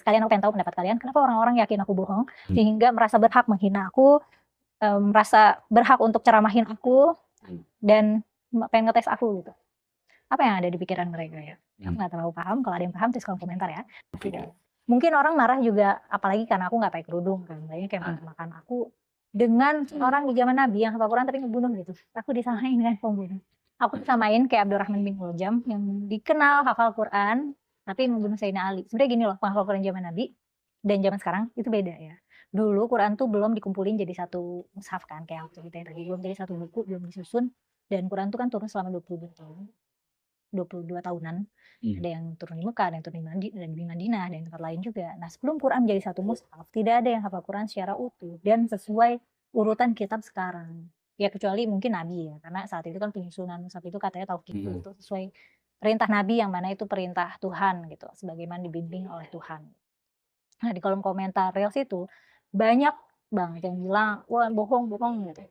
Sekalian aku pengen tahu pendapat kalian, kenapa orang-orang yakin aku bohong, Hmm. sehingga merasa berhak menghina aku, merasa berhak untuk ceramahin aku, dan pengen ngetes aku gitu. Apa yang ada di pikiran mereka ya? Aku nggak terlalu paham, kalau ada yang paham tulis kolom komentar ya. Mungkin orang marah juga, apalagi karena aku nggak pakai kerudung kan, banyak yang makan aku dengan orang di zaman Nabi yang hafal Quran tapi ngebunuh gitu. Aku disamain dengan pembunuh. Aku disamain kayak Abdurrahman bin Muljam yang dikenal hafal Quran tapi membunuh Sayyidina Ali. Sebenarnya gini loh, penghafal Quran zaman Nabi dan zaman sekarang itu beda ya. Dulu Quran tuh belum dikumpulin jadi satu mushaf kan, kayak waktu kita tadi, belum jadi satu buku, belum disusun, dan Quran tuh kan turun selama 22 tahun. 22 tahunan. Ada yang turun di Mekah, ada yang turun di Madinah, dan tempat lain juga. Nah, sebelum Quran menjadi satu mushaf, tidak ada yang hafal Quran secara utuh dan sesuai urutan kitab sekarang. Ya kecuali mungkin Nabi ya, karena saat itu kan penyusunan mushaf itu katanya tauqif itu sesuai perintah Nabi yang mana itu perintah Tuhan gitu, sebagaimana dibimbing oleh Tuhan. Nah, di kolom komentar Reels itu banyak banget yang bilang, wah bohong gitu.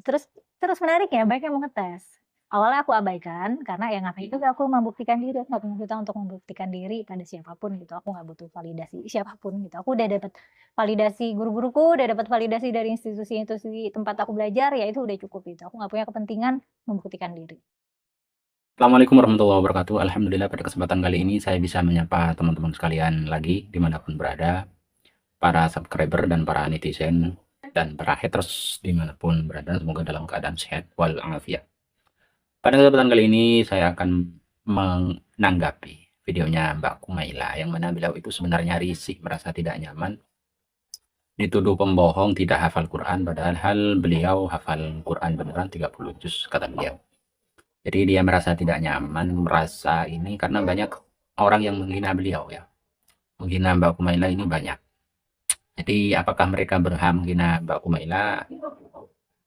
Terus menariknya banyak yang mau ngetes. Awalnya aku abaikan karena ya ngapain juga aku membuktikan diri, aku nggak punya hutang untuk membuktikan diri pada siapapun gitu. Aku nggak butuh validasi siapapun gitu. Aku udah dapat validasi guru-guruku, udah dapat validasi dari institusi-institusi tempat aku belajar, ya itu udah cukup gitu. Aku nggak punya kepentingan membuktikan diri. Assalamualaikum warahmatullahi wabarakatuh. Alhamdulillah pada kesempatan kali ini saya bisa menyapa teman-teman sekalian lagi dimanapun berada, para subscriber dan para netizen dan para haters dimanapun berada, semoga dalam keadaan sehat walafiat. Pada kesempatan kali ini saya akan menanggapi videonya Mbak Kumaila yang mana beliau itu sebenarnya risih, merasa tidak nyaman dituduh pembohong, tidak hafal Quran, padahal beliau hafal Quran beneran 30 juz kata beliau. Jadi dia merasa tidak nyaman, merasa ini karena banyak orang yang menghina beliau ya. Menghina Mbak Kumaila ini banyak. Jadi apakah mereka berhak menghina Mbak Kumaila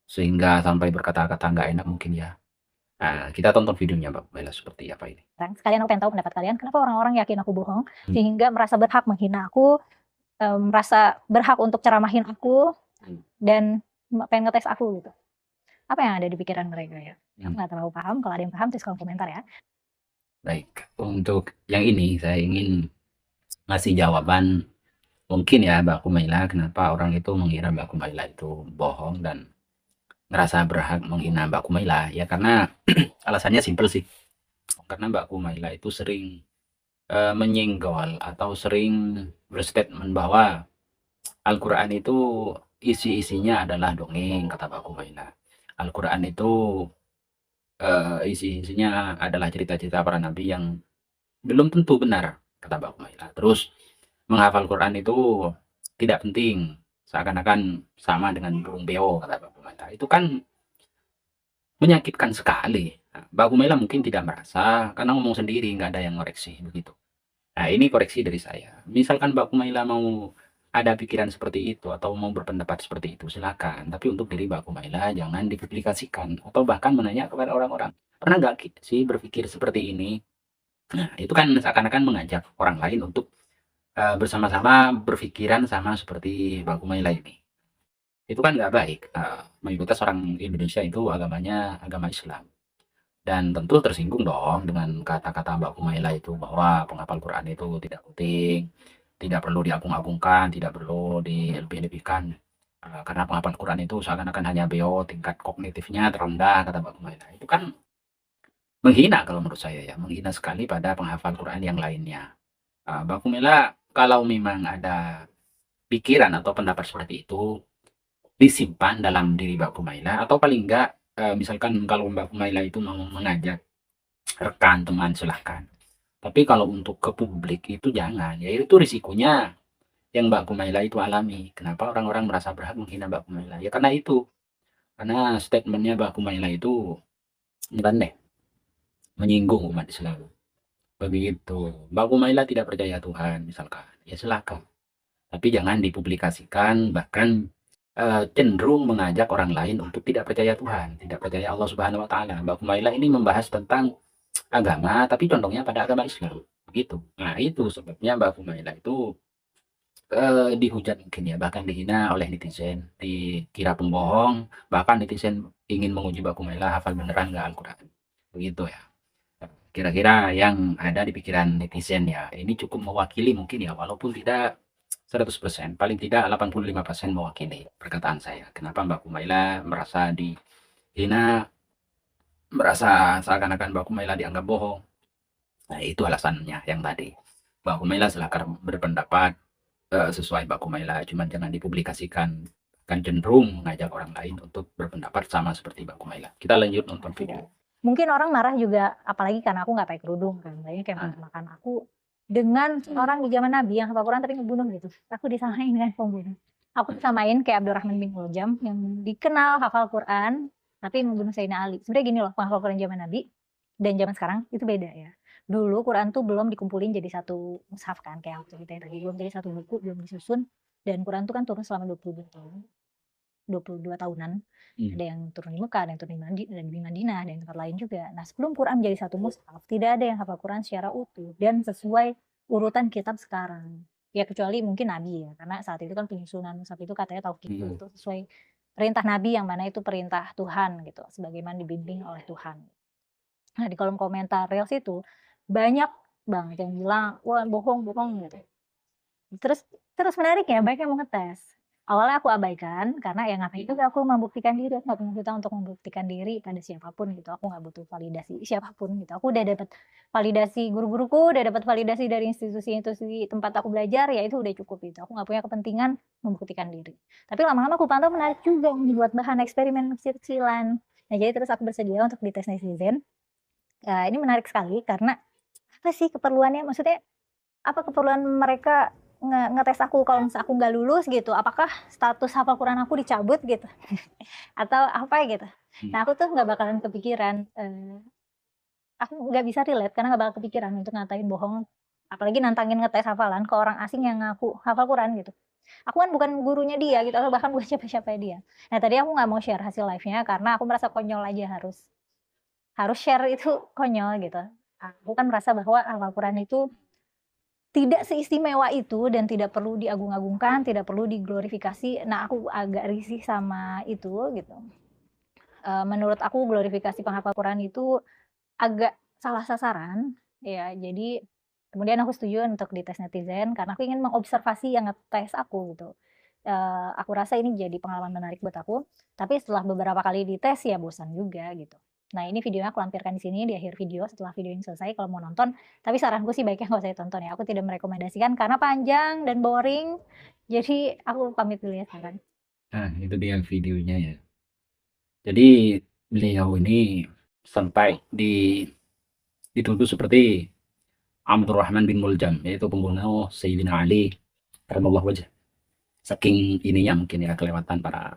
sehingga sampai berkata-kata nggak enak mungkin ya. Nah, kita tonton videonya Mbak Kumaila seperti apa ini. Sekalian aku pengen tahu pendapat kalian, kenapa orang-orang yakin aku bohong, sehingga merasa berhak menghina aku, merasa berhak untuk ceramahin aku, dan pengen ngetes aku gitu. Apa yang ada di pikiran mereka ya? Aku nggak terlalu paham, kalau ada yang paham tulis kolom komentar ya. Baik, untuk yang ini saya ingin ngasih jawaban mungkin ya Mbak Kumaila, kenapa orang itu mengira Mbak Kumaila itu bohong dan ngerasa berhak menghina Mbak Kumaila ya, karena alasannya simpel sih. Karena Mbak Kumaila itu sering menyenggol atau sering berstatement bahwa Al-Quran itu isi-isinya adalah dongeng, kata Mbak Kumaila. Al-Quran itu isi-isinya adalah cerita-cerita para nabi yang belum tentu benar, kata Mbak Kumaila. Terus menghafal Quran itu tidak penting, seakan-akan sama dengan burung beo, kata Mbak Kumaila. Itu kan menyakitkan sekali. Nah, Mbak Kumaila mungkin tidak merasa karena ngomong sendiri, nggak ada yang ngoreksi begitu. Nah, ini koreksi dari saya. Misalkan Mbak Kumaila mau ada pikiran seperti itu atau mau berpendapat seperti itu, silakan. Tapi untuk diri Mbak Kumaila jangan dipublikasikan atau bahkan menanya kepada orang-orang. Pernah nggak sih berpikir seperti ini? Nah, itu kan seakan-akan mengajak orang lain untuk bersama-sama berpikiran sama seperti Mbak Kumaila ini. Itu kan nggak baik. Mayoritas orang Indonesia itu agamanya agama Islam. Dan tentu tersinggung dong dengan kata-kata Mbak Kumaila itu bahwa penghafal Quran itu tidak penting, tidak perlu diagung-agungkan, tidak perlu dilebih-lebihkan. Karena penghafal Quran itu seakan-akan hanya beo, tingkat kognitifnya terendah, kata Mbak Kumaila. Itu kan menghina kalau menurut saya ya, menghina sekali pada penghafal Quran yang lainnya. Mbak Kumaila kalau memang ada pikiran atau pendapat seperti itu, disimpan dalam diri Mbak Kumaila, atau paling enggak misalkan kalau Mbak Kumaila itu mau mengajak rekan teman silahkan, tapi kalau untuk ke publik itu jangan ya, itu risikonya yang Mbak Kumaila itu alami. Kenapa orang-orang merasa berhak menghina Mbak Kumaila ya, karena itu, karena statementnya Mbak Kumaila itu nyeleneh, menyinggung umat Islam begitu. Mbak Kumaila tidak percaya Tuhan misalkan ya silahkan, tapi jangan dipublikasikan, bahkan cenderung mengajak orang lain untuk tidak percaya Tuhan, tidak percaya Allah Subhanahu wa taala. Mbak Kumaila ini membahas tentang agama tapi condongnya pada agama Islam begitu. Nah, itu sebabnya Mbak Kumaila itu dihujat mungkin ya, bahkan dihina oleh netizen, dikira pembohong, bahkan netizen ingin menguji Mbak Kumaila hafal beneran nggak Al-Quran begitu ya. kira-kira yang ada di pikiran netizen ya, ini cukup mewakili mungkin ya, walaupun tidak 100%, paling tidak 85% mewakili perkataan saya. Kenapa Mbak Kumaila merasa dihina, merasa seakan-akan Mbak Kumaila dianggap bohong. Nah, itu alasannya yang tadi. Mbak Kumaila silakan berpendapat sesuai Mbak Kumaila, cuman jangan dipublikasikan. Kan cenderung mengajak orang lain untuk berpendapat sama seperti Mbak Kumaila. Kita lanjut nonton video. Mungkin orang marah juga, apalagi karena aku nggak pakai kerudung kan, banyak yang makan aku dengan orang di zaman Nabi yang hafal Quran tapi ngebunuh gitu. Aku disamain dengan pembunuh. Aku disamain kayak Abdurrahman bin Muljam yang dikenal hafal Quran tapi membunuh Sayyidina Ali. Sebenarnya gini loh, hafal Quran zaman Nabi dan zaman sekarang itu beda ya. Dulu Quran tuh belum dikumpulin jadi satu mushaf kan, kayak waktu kita tadi, belum jadi satu buku, belum disusun. Dan Quran tuh kan turun selama 22 tahun. 22 tahunan. Ada yang turun di Mekah, ada yang turun di Madinah, ada yang tempat lain juga. Nah, sebelum Quran menjadi satu mushaf, tidak ada yang hafal Quran secara utuh dan sesuai urutan kitab sekarang. Ya kecuali mungkin Nabi ya, karena saat itu kan penyusunan mushaf itu katanya tauhid itu sesuai perintah Nabi yang mana itu perintah Tuhan gitu, sebagaimana dibimbing oleh Tuhan. Nah, di kolom komentar Reels itu banyak banget yang bilang, wah bohong gitu. Terus menariknya banyak yang mau ngetes. Awalnya aku abaikan karena ya ngapain juga aku membuktikan diri, aku nggak punya hutang untuk membuktikan diri pada siapapun gitu. Aku nggak butuh validasi siapapun gitu. Aku udah dapat validasi guru-guruku, udah dapat validasi dari institusi-institusi tempat aku belajar, ya itu udah cukup itu. Aku nggak punya kepentingan membuktikan diri. Tapi lama-lama aku pantau menarik juga membuat bahan eksperimen kecil-kecilan. Nah, jadi terus aku bersedia untuk dites netizen. Ini menarik sekali karena apa sih keperluannya? Maksudnya apa keperluan mereka ngetes aku kalau misalnya aku nggak lulus gitu? Apakah status hafal Quran aku dicabut gitu? Atau apa gitu? Nah, aku tuh nggak bakalan kepikiran. Aku nggak bisa relate karena nggak bakal kepikiran untuk ngatain bohong. Apalagi nantangin ngetes hafalan ke orang asing yang ngaku hafal Quran gitu. Aku kan bukan gurunya dia gitu, atau bahkan bukan siapa-siapa dia. Nah, tadi aku nggak mau share hasil live-nya karena aku merasa konyol aja harus share itu konyol gitu. Aku kan merasa bahwa hafal Quran itu tidak seistimewa itu dan tidak perlu diagung-agungkan, tidak perlu diglorifikasi. Nah, aku agak risih sama itu gitu. Menurut aku glorifikasi penghafal Quran itu agak salah sasaran ya. Jadi kemudian aku setuju untuk dites netizen karena aku ingin mengobservasi yang ngetes aku gitu. Aku rasa ini jadi pengalaman menarik buat aku. Tapi setelah beberapa kali dites ya bosan juga gitu. Nah, ini videonya aku lampirkan di sini di akhir video setelah video ini selesai kalau mau nonton. Tapi saranku sih baiknya nggak usah ditonton ya. Aku tidak merekomendasikan karena panjang dan boring. Jadi aku pamit dulu ya sekarang. Nah, itu dia videonya ya. Jadi beliau ini sampai dituduh seperti Abdurrahman bin Muljam, yaitu pembunuh Sayyidina Ali karramallahu wajhah. Saking ininya mungkin ya kelewatan para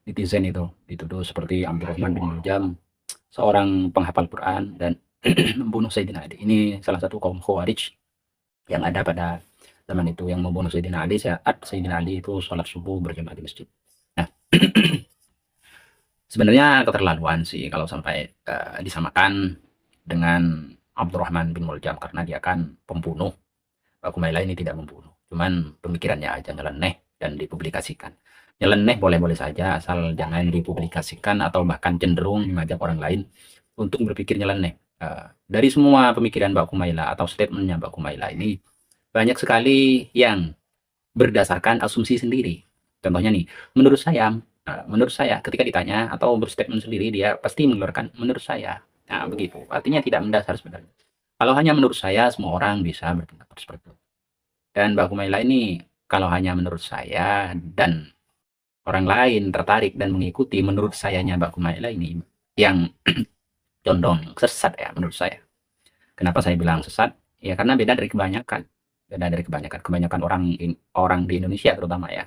netizen itu, dituduh seperti Abdurrahman bin Muljam, seorang penghafal Quran dan membunuh Sayyidina Ali. Ini salah satu kaum Khawarij yang ada pada zaman itu yang membunuh Sayyidina Ali saat Sayyidina Ali itu sholat subuh berjamaah di masjid. Nah, sebenarnya keterlaluan sih kalau sampai disamakan dengan Abdurrahman bin Muljam karena dia kan pembunuh. Mbak Kumaila ini tidak membunuh, cuman pemikirannya aja nyeleneh dan dipublikasikan. Nyeleneh boleh-boleh saja asal jangan dipublikasikan atau bahkan cenderung mengajak orang lain untuk berpikir nyeleneh. Dari semua pemikiran Mbak Kumaila atau statementnya Mbak Kumaila ini banyak sekali yang berdasarkan asumsi sendiri. Contohnya nih, menurut saya ketika ditanya atau berstatement sendiri dia pasti mengeluarkan menurut saya. Nah, begitu. Artinya tidak mendasar sebenarnya. Kalau hanya menurut saya, semua orang bisa berpendapat seperti itu. Dan Mbak Kumaila ini, kalau hanya menurut saya dan orang lain tertarik dan mengikuti menurut sayanya Mbak Kumaila ini, yang condong sesat ya menurut saya. Kenapa saya bilang sesat? Ya karena beda dari kebanyakan. Beda dari kebanyakan orang di Indonesia terutama ya.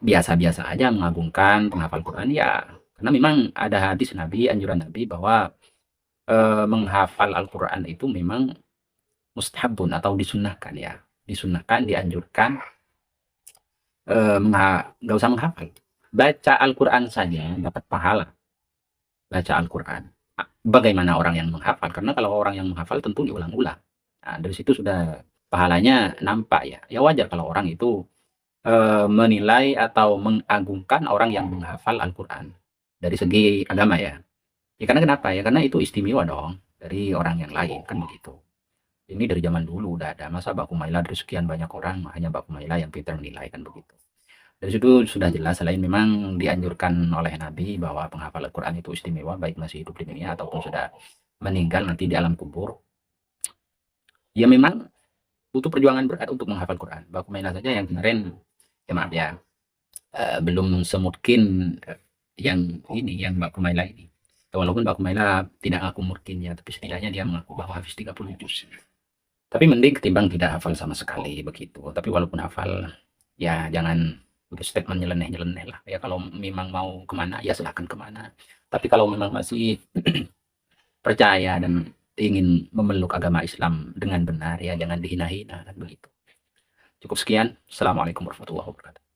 Biasa-biasa aja mengagungkan penghafal Quran ya. Karena memang ada hadis Nabi, anjuran Nabi bahwa menghafal Al-Quran itu memang mustahabun atau disunnahkan ya. Disunnahkan, dianjurkan, nggak usah menghafal. Baca Al-Quran saja dapat pahala. Baca Al-Quran. Bagaimana orang yang menghafal? Karena kalau orang yang menghafal tentu diulang-ulang. Nah, dari situ sudah pahalanya nampak ya. Ya wajar kalau orang itu menilai atau mengagungkan orang yang menghafal Al-Quran. Dari segi agama ya. Ya karena kenapa ya? Karena itu istimewa dong. dari orang yang lain, kan begitu. Ini dari zaman dulu udah ada, masa Mbak Humaila dari sekian banyak orang hanya Mbak Humaila yang pintar menilai, kan begitu. Dari situ sudah jelas, selain memang dianjurkan oleh Nabi bahwa penghafal Al-Quran itu istimewa baik masih hidup di dunia ataupun sudah meninggal nanti di alam kubur. Ya memang butuh perjuangan berat untuk menghafal Quran. Mbak Humaila saja yang kemarin, ya maaf ya, belum semungkin yang ini, yang Mbak Humaila ini. Walaupun Mbak Humaila tidak ngaku mungkinnya, tapi setidaknya dia mengaku bahwa hafiz 30 juz. Tapi mending ketimbang tidak hafal sama sekali begitu. Tapi walaupun hafal, ya jangan statement nyeleneh-nyeleneh lah. Ya kalau memang mau kemana, ya silahkan kemana. Tapi kalau memang masih percaya dan ingin memeluk agama Islam dengan benar, ya jangan dihina-hina, kan begitu. Cukup sekian. Assalamualaikum warahmatullahi wabarakatuh.